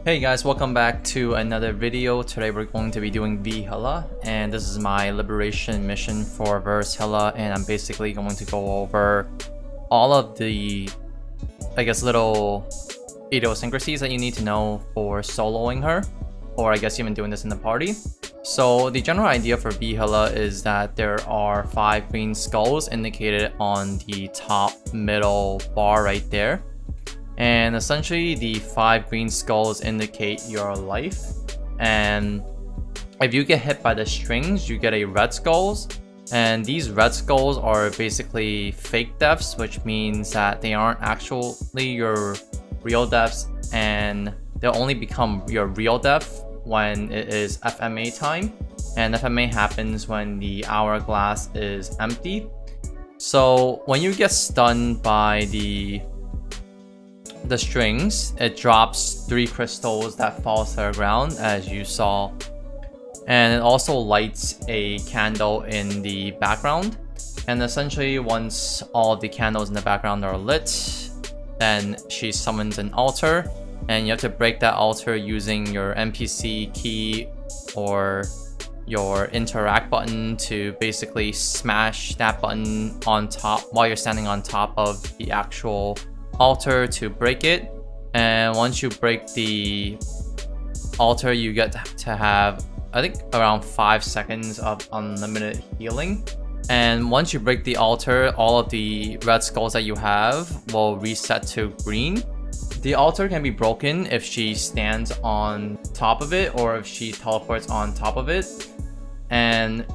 Hey guys, welcome back to another video. Today we're going to be doing Hilla, and this is my liberation mission for Verus Hilla, and I'm basically going to go over all of the, little idiosyncrasies that you need to know for soloing her, or I guess even doing this in the party. So the general idea for Hilla is that there are 5 green skulls indicated on the top middle bar right there. And essentially the 5 green skulls indicate your life, and if you get hit by the strings you get a red skulls, and these red skulls are basically fake deaths, which means that they aren't actually your real deaths, and they'll only become your real death when it is FMA time, and FMA happens when the hourglass is empty. So when you get stunned by the strings, it drops 3 crystals that fall to the ground, as you saw, and it also lights a candle in the background. And essentially once all the candles in the background are lit, then she summons an altar, and you have to break that altar using your NPC key or your interact button to basically smash that button on top while you're standing on top of the actual altar to break it. And once you break the altar, you get to have, I think, around 5 seconds of unlimited healing. And once you break the altar, all of the red skulls that you have will reset to green. The altar can be broken if she stands on top of it or if she teleports on top of it. And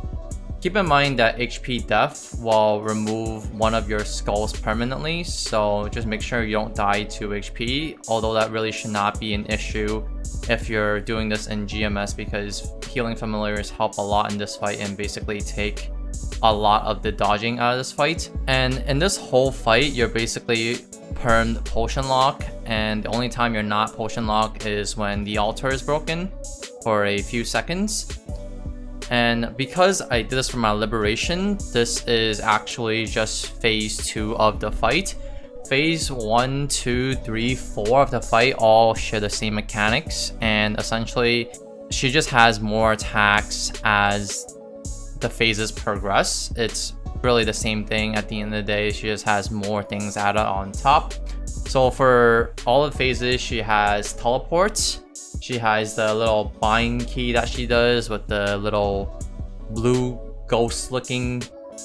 keep in mind that HP death will remove one of your skulls permanently, so just make sure you don't die to HP, although that really should not be an issue if you're doing this in GMS, because healing familiars help a lot in this fight and basically take a lot of the dodging out of this fight. And in this whole fight, you're basically permed potion lock, and the only time you're not potion lock is when the altar is broken for a few seconds. And because I did this for my liberation, this is actually just phase 2 of the fight. Phase 1, 2, 3, 4 of the fight all share the same mechanics, and essentially she just has more attacks as the phases progress. It's really the same thing at the end of the day, she just has more things added on top. So for all the phases, she has teleports. She has the little bind key that she does with the little blue ghost looking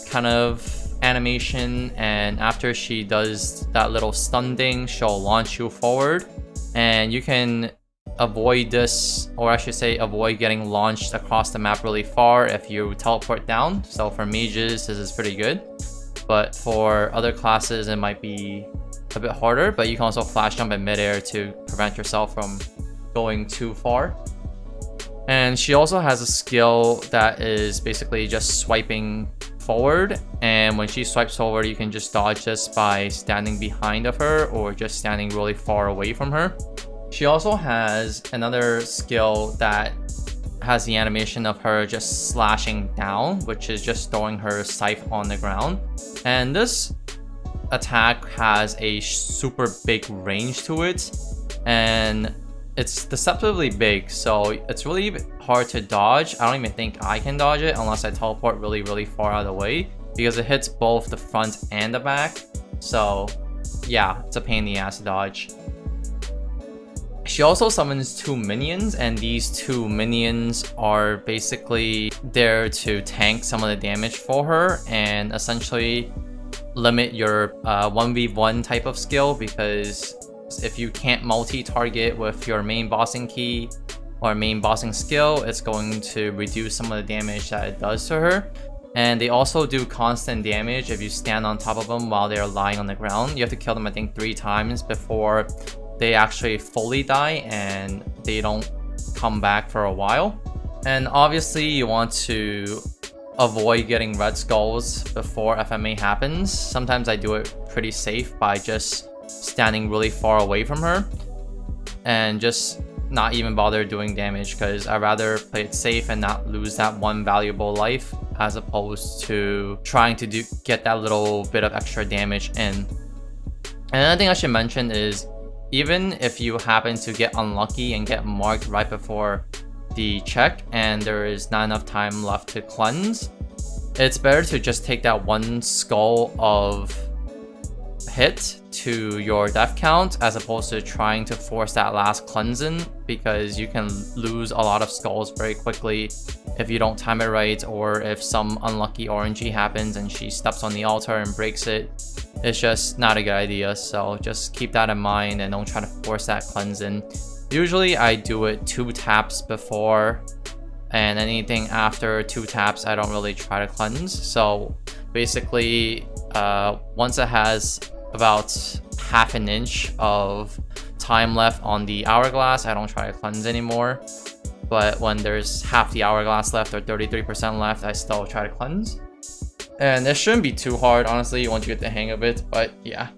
kind of animation, and after she does that little stun thing, she'll launch you forward, and you can avoid this, or I should say avoid getting launched across the map really far if you teleport down. So for mages this is pretty good, but for other classes it might be a bit harder. But you can also flash jump in midair to prevent yourself from going too far. And she also has a skill that is basically just swiping forward, and when she swipes forward you can just dodge this by standing behind of her or just standing really far away from her. She also has another skill that has the animation of her just slashing down, which is just throwing her scythe on the ground, and this attack has a super big range to it, and it's deceptively big, so it's really hard to dodge. I don't even think I can dodge it unless I teleport really far out of the way, because it hits both the front and the back. So yeah, it's a pain in the ass to dodge. She also summons 2 minions, and these 2 minions are basically there to tank some of the damage for her and essentially limit your 1v1 type of skill, because if you can't multi-target with your main bossing key or main bossing skill, it's going to reduce some of the damage that it does to her. And they also do constant damage if you stand on top of them while they're lying on the ground. You have to kill them, I think, 3 times before they actually fully die and they don't come back for a while. And obviously you want to avoid getting red skulls before FMA happens. Sometimes I do it pretty safe by just standing really far away from her and just not even bother doing damage, because I'd rather play it safe and not lose that one valuable life as opposed to trying to get that little bit of extra damage in. And another thing I should mention is even if you happen to get unlucky and get marked right before the check and there is not enough time left to cleanse, it's better to just take that one skull of hit to your death count as opposed to trying to force that last cleansing, because you can lose a lot of skulls very quickly if you don't time it right, or if some unlucky RNG happens and she steps on the altar and breaks it. It's just not a good idea, so just keep that in mind and don't try to force that cleansing. Usually I do it 2 taps before, and anything after 2 taps I don't really try to cleanse. So basically once it has about half an inch of time left on the hourglass, I don't try to cleanse anymore. But when there's half the hourglass left or 33% left, I still try to cleanse. And it shouldn't be too hard, honestly, once you get the hang of it, but yeah.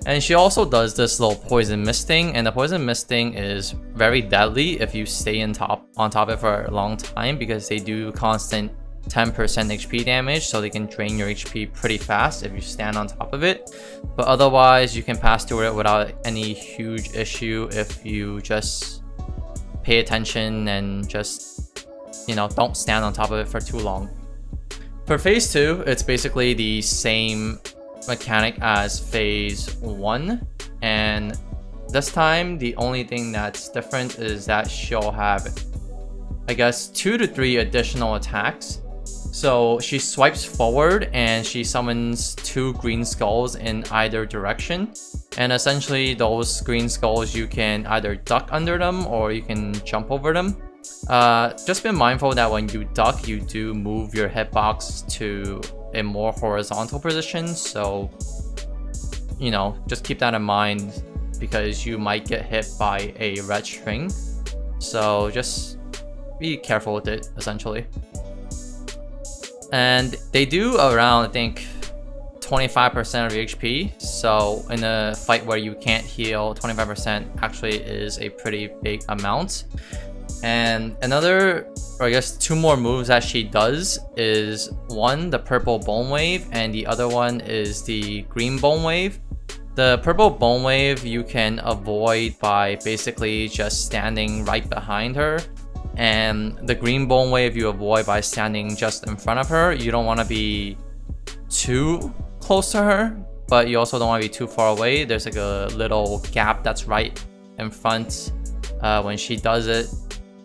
And she also does this little poison misting, and the poison misting is very deadly if you stay on top of it for a long time, because they do constant 10% HP damage, so they can drain your HP pretty fast if you stand on top of it. But otherwise, you can pass through it without any huge issue if you just pay attention and just, you know, don't stand on top of it for too long. For phase 2, it's basically the same mechanic as phase 1, and this time the only thing that's different is that she'll have, I guess, 2 to 3 additional attacks. So she swipes forward and she summons 2 green skulls in either direction, and essentially those green skulls, you can either duck under them or you can jump over them. Just be mindful that when you duck, you do move your hitbox to a more horizontal position, so you know, just keep that in mind, because you might get hit by a red string, so just be careful with it essentially. And they do around, I think, 25% of your HP, so in a fight where you can't heal, 25% actually is a pretty big amount. And another, or I guess 2 more moves that she does is, one, the purple bone wave, and the other one is the green bone wave. The purple bone wave you can avoid by basically just standing right behind her, and the green bone wave you avoid by standing just in front of her. You don't want to be too close to her, but you also don't want to be too far away. There's like a little gap that's right in front when she does it,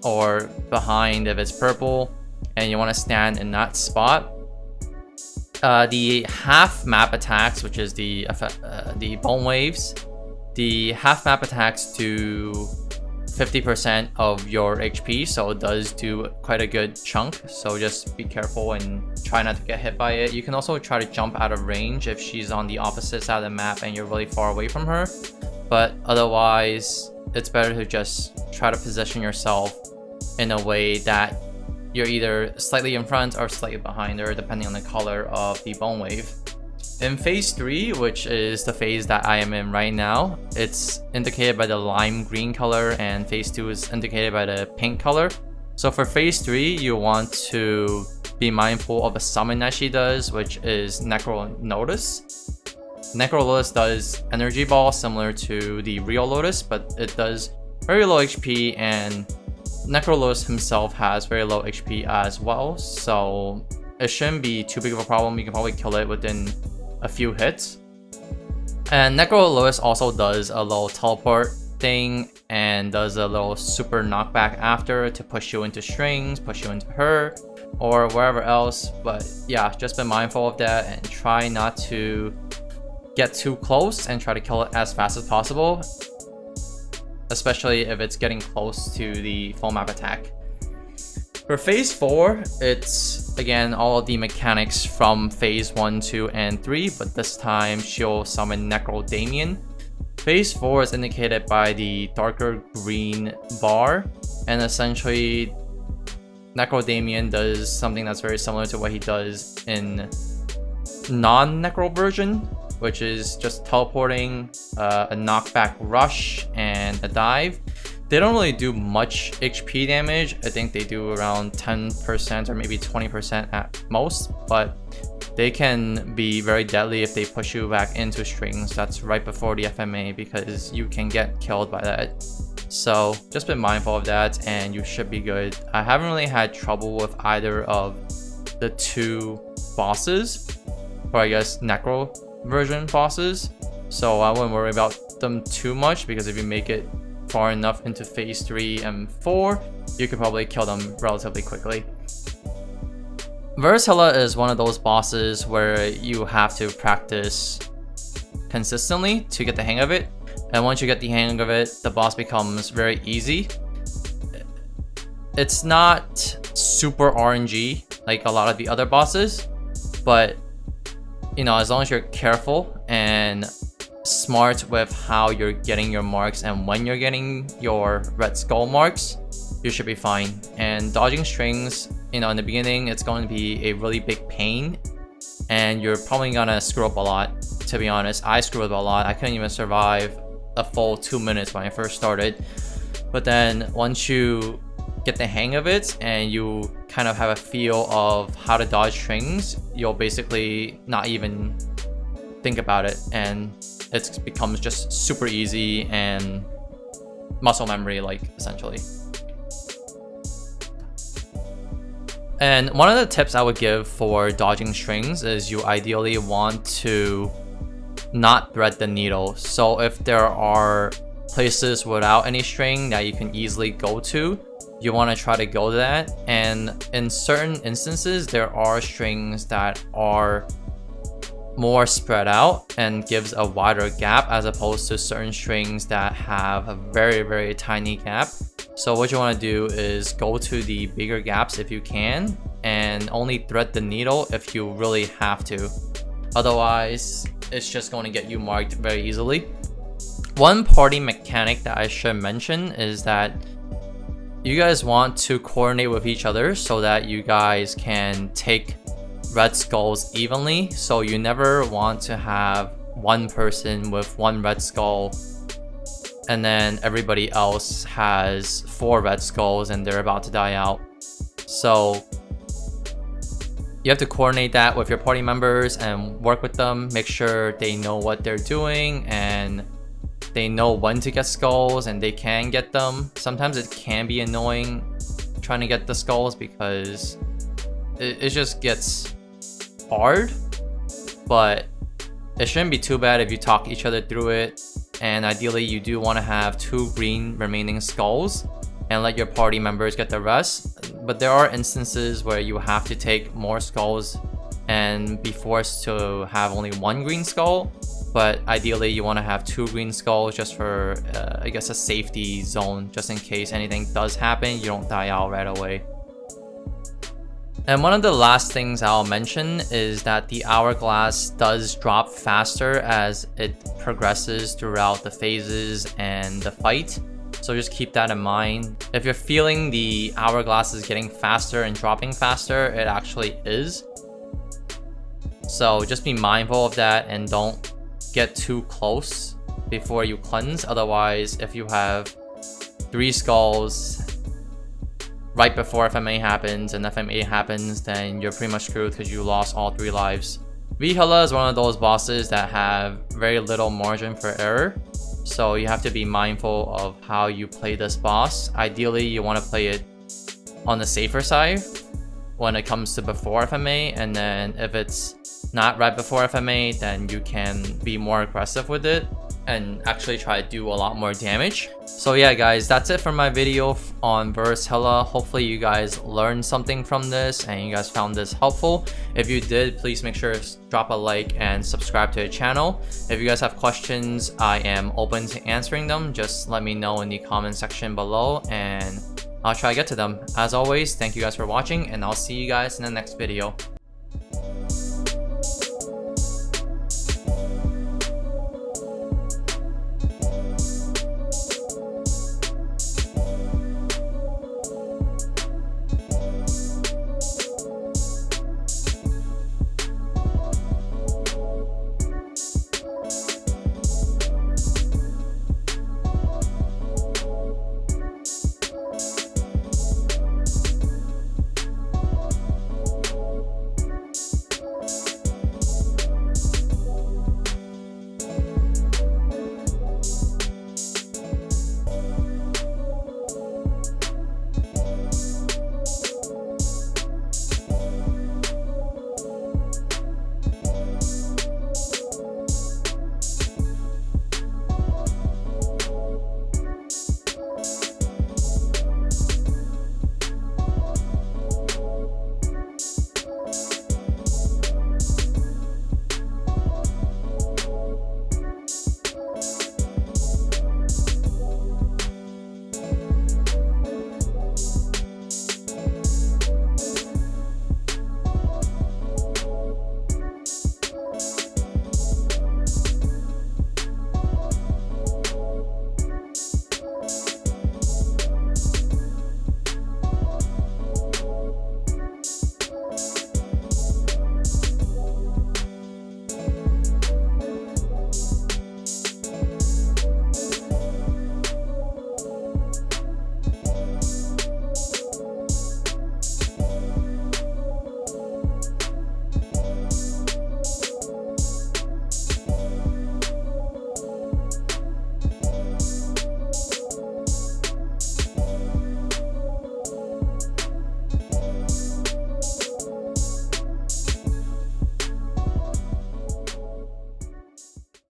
or behind if it's purple, and you want to stand in that spot. The half map attacks, which is the bone waves, the half map attacks do 50% of your HP, so it does do quite a good chunk, so just be careful and try not to get hit by it. You can also try to jump out of range if she's on the opposite side of the map and you're really far away from her, but otherwise it's better to just try to position yourself in a way that you're either slightly in front or slightly behind her, depending on the color of the bone wave. In phase 3, which is the phase that I am in right now, it's indicated by the lime green color, and phase 2 is indicated by the pink color. So for phase 3, you want to be mindful of a summon that she does, which is Necro Lotus. Necro Lotus does energy ball similar to the Real Lotus, but it does very low HP, and Necro Lotus himself has very low HP as well, so it shouldn't be too big of a problem. You can probably kill it within a few hits. And Necro Lotus also does a little teleport thing and does a little super knockback after to push you into strings, push you into her, or wherever else. But yeah, just be mindful of that and try not to get too close and try to kill it as fast as possible, especially if it's getting close to the full map attack. For phase 4, it's again all of the mechanics from phase 1, 2, and 3, but this time she'll summon Necro Damien. Phase 4 is indicated by the darker green bar, and essentially Necro Damien does something that's very similar to what he does in non-Necro version, which is just teleporting, a knockback rush, and a dive. They don't really do much HP damage. I think they do around 10% or maybe 20% at most, but they can be very deadly if they push you back into strings. That's right before the FMA, because you can get killed by that. So just be mindful of that and you should be good. I haven't really had trouble with either of the two bosses, or I guess Necro version bosses, so I wouldn't worry about them too much, because if you make it far enough into phase 3 and 4, you could probably kill them relatively quickly. Verus Hilla is one of those bosses where you have to practice consistently to get the hang of it, and once you get the hang of it, the boss becomes very easy. It's not super RNG like a lot of the other bosses, but you know, as long as you're careful and smart with how you're getting your marks and when you're getting your red skull marks, you should be fine. And dodging strings, you know, in the beginning, it's going to be a really big pain and you're probably gonna screw up a lot. To be honest, I screwed up a lot. I couldn't even survive a full 2 minutes when I first started. But then once you get the hang of it and you kind of have a feel of how to dodge strings, you'll basically not even think about it, and it becomes just super easy and muscle memory, like, essentially. And one of the tips I would give for dodging strings is you ideally want to not thread the needle. So if there are places without any string that you can easily go to, you want to try to go to that. And in certain instances, there are strings that are more spread out and gives a wider gap, as opposed to certain strings that have a very tiny gap. So what you want to do is go to the bigger gaps if you can, and only thread the needle if you really have to. Otherwise, it's just going to get you marked very easily. One party mechanic that I should mention is that you guys want to coordinate with each other so that you guys can take red skulls evenly. So you never want to have one person with one red skull and then everybody else has 4 red skulls and they're about to die out. So you have to coordinate that with your party members and work with them, make sure they know what they're doing and they know when to get skulls and they can get them. Sometimes it can be annoying trying to get the skulls because it just gets hard, but it shouldn't be too bad if you talk each other through it. And ideally you do want to have 2 green remaining skulls and let your party members get the rest. But there are instances where you have to take more skulls and be forced to have only 1 green skull. But ideally you want to have 2 green skulls just for I guess a safety zone, just in case anything does happen, you don't die out right away. And one of the last things I'll mention is that the hourglass does drop faster as it progresses throughout the phases and the fight. So just keep that in mind. If you're feeling the hourglass is getting faster and dropping faster, it actually is. So just be mindful of that and don't get too close before you cleanse. Otherwise, if you have 3 skulls right before FMA happens and FMA happens, then you're pretty much screwed because you lost all 3 lives. Verus Hilla is one of those bosses that have very little margin for error, so you have to be mindful of how you play this boss. Ideally, you want to play it on the safer side when it comes to before FMA, and then if it's not right before FMA, then you can be more aggressive with it and actually try to do a lot more damage. So yeah guys, that's it for my video on Verus Hilla. Hopefully you guys learned something from this and you guys found this helpful. If you did, please make sure to drop a like and subscribe to the channel. If you guys have questions, I am open to answering them. Just let me know in the comment section below and I'll try to get to them. As always, thank you guys for watching and I'll see you guys in the next video.